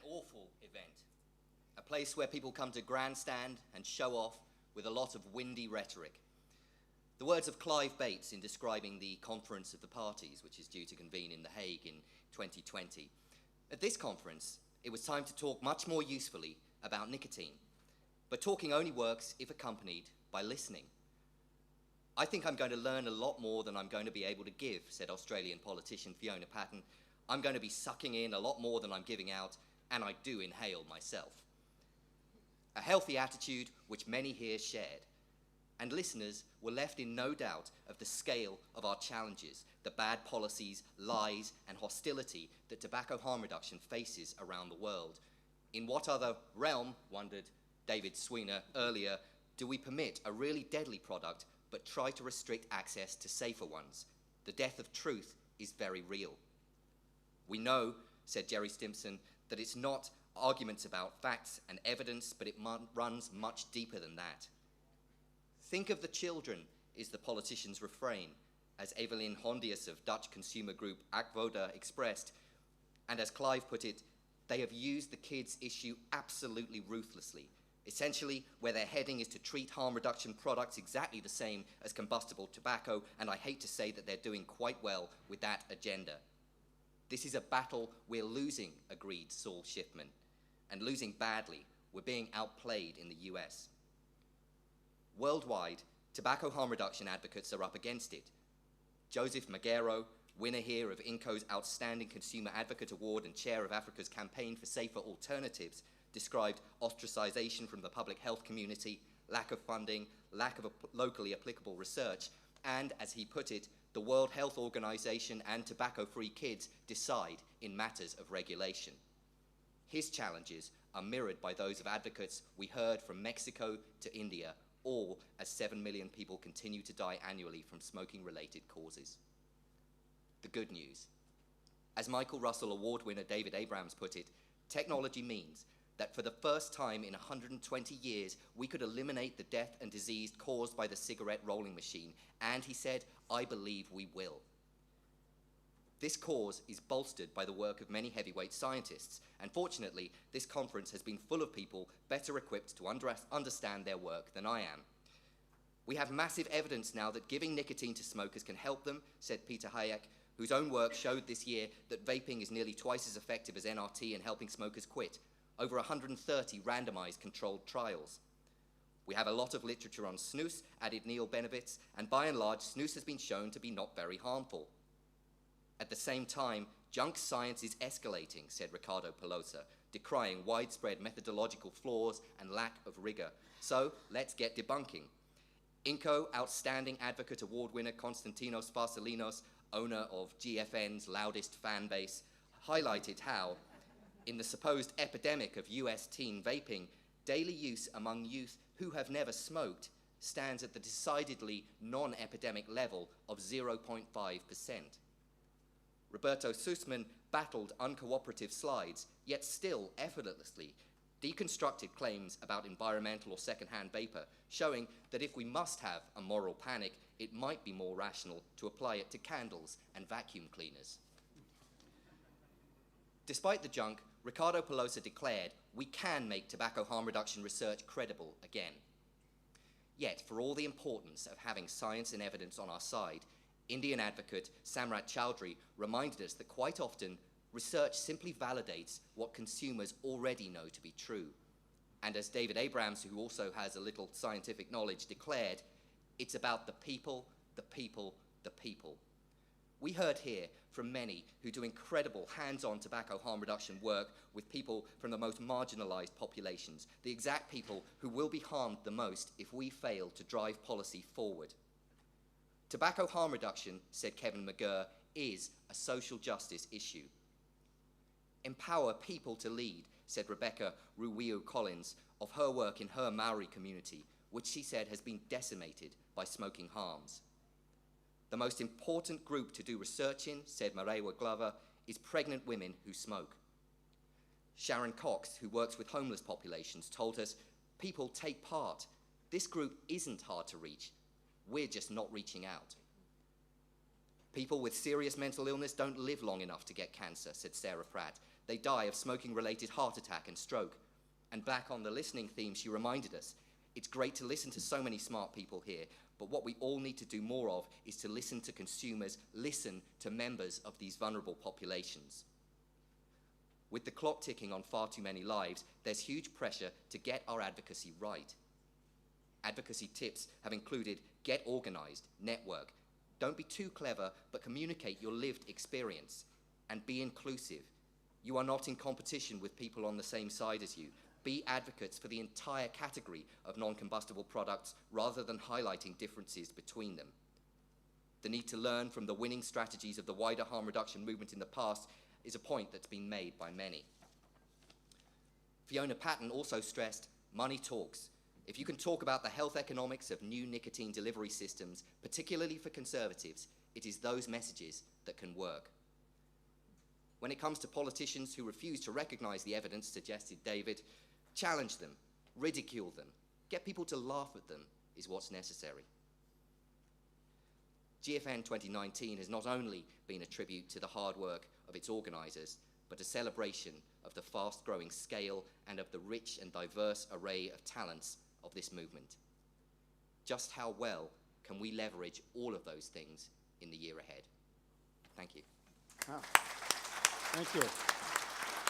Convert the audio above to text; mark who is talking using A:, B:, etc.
A: awful event. A place where people come to grandstand and show off with a lot of windy rhetoric. The words of Clive Bates in describing the Conference of the Parties, which is due to convene in The Hague in 2020. At this conference, it was time to talk much more usefully about nicotine, but talking only works if accompanied by listening. I think I'm going to learn a lot more than I'm going to be able to give, said Australian politician Fiona Patten. I'm going to be sucking in a lot more than I'm giving out, and I do inhale myself. A healthy attitude which many here shared, and listeners were left in no doubt of the scale of our challenges, the bad policies, lies, and hostility that tobacco harm reduction faces around the world. In what other realm, wondered David Sweener earlier, do we permit a really deadly product but try to restrict access to safer ones? The death of truth is very real. We know, said Jerry Stimson, that it's not arguments about facts and evidence, but it runs much deeper than that. Think of the children, is the politician's refrain, as Evelyn Hondius of Dutch consumer group Akvoda expressed, and as Clive put it, they have used the kids' issue absolutely ruthlessly. Essentially, where they're heading is to treat harm reduction products exactly the same as combustible tobacco, and I hate to say that they're doing quite well with that agenda. This is a battle we're losing, agreed Saul Schiffman, and losing badly. We're being outplayed in the US. Worldwide, tobacco harm reduction advocates are up against it. Joseph Magero, winner here of INCO's Outstanding Consumer Advocate Award and chair of Africa's Campaign for Safer Alternatives, described ostracization from the public health community, lack of funding, lack of locally applicable research, and, as he put it, the World Health Organization and tobacco-free kids decide in matters of regulation. His challenges are mirrored by those of advocates we heard from Mexico to India, all as 7 million people continue to die annually from smoking-related causes. The good news. As Michael Russell Award winner David Abrams put it, technology means that for the first time in 120 years, we could eliminate the death and disease caused by the cigarette rolling machine, and he said, I believe we will. This cause is bolstered by the work of many heavyweight scientists, and fortunately, this conference has been full of people better equipped to understand their work than I am. We have massive evidence now that giving nicotine to smokers can help them, said Peter Hayek, whose own work showed this year that vaping is nearly twice as effective as NRT in helping smokers quit. Over 130 randomized controlled trials. We have a lot of literature on snus, added Neil Benevitz, and by and large, snus has been shown to be not very harmful. At the same time, junk science is escalating, said Ricardo Pelosa, decrying widespread methodological flaws and lack of rigor. So let's get debunking. INCO Outstanding Advocate Award winner Konstantinos Varsalinos, owner of GFN's loudest fan base, highlighted how, in the supposed epidemic of US teen vaping, daily use among youth who have never smoked stands at the decidedly non-epidemic level of 0.5%. Roberto Sussman battled uncooperative slides, yet still effortlessly deconstructed claims about environmental or secondhand vapor, showing that if we must have a moral panic, it might be more rational to apply it to candles and vacuum cleaners. Despite the junk, Ricardo Pelosa declared, we can make tobacco harm reduction research credible again. Yet, for all the importance of having science and evidence on our side, Indian advocate Samrat Chowdhury reminded us that quite often, research simply validates what consumers already know to be true. And as David Abrams, who also has a little scientific knowledge, declared, it's about the people, the people, the people. We heard here from many who do incredible hands-on tobacco harm reduction work with people from the most marginalized populations, the exact people who will be harmed the most if we fail to drive policy forward. Tobacco harm reduction, said Kevin McGurr, is a social justice issue. Empower people to lead, said Rebecca Ruwiu Collins of her work in her Maori community, which she said has been decimated by smoking harms. The most important group to do research in, said Marewa Glover, is pregnant women who smoke. Sharon Cox, who works with homeless populations, told us, people take part. This group isn't hard to reach. We're just not reaching out. People with serious mental illness don't live long enough to get cancer, said Sarah Pratt. They die of smoking-related heart attack and stroke. And back on the listening theme, she reminded us, it's great to listen to so many smart people here, but what we all need to do more of is to listen to consumers, listen to members of these vulnerable populations. With the clock ticking on far too many lives, there's huge pressure to get our advocacy right. Advocacy tips have included get organized, network, don't be too clever, but communicate your lived experience, and be inclusive. You are not in competition with people on the same side as you. Be advocates for the entire category of non-combustible products rather than highlighting differences between them. The need to learn from the winning strategies of the wider harm reduction movement in the past is a point that's been made by many. Fiona Patton also stressed, money talks. If you can talk about the health economics of new nicotine delivery systems, particularly for conservatives, it is those messages that can work. When it comes to politicians who refuse to recognize the evidence, suggested David, challenge them, ridicule them, get people to laugh at them is what's necessary. GFN 2019 has not only been a tribute to the hard work of its organizers, but a celebration of the fast-growing scale and of the rich and diverse array of talents of this movement. Just how well can we leverage all of those things in the year ahead? Thank you.
B: Wow. Thank you.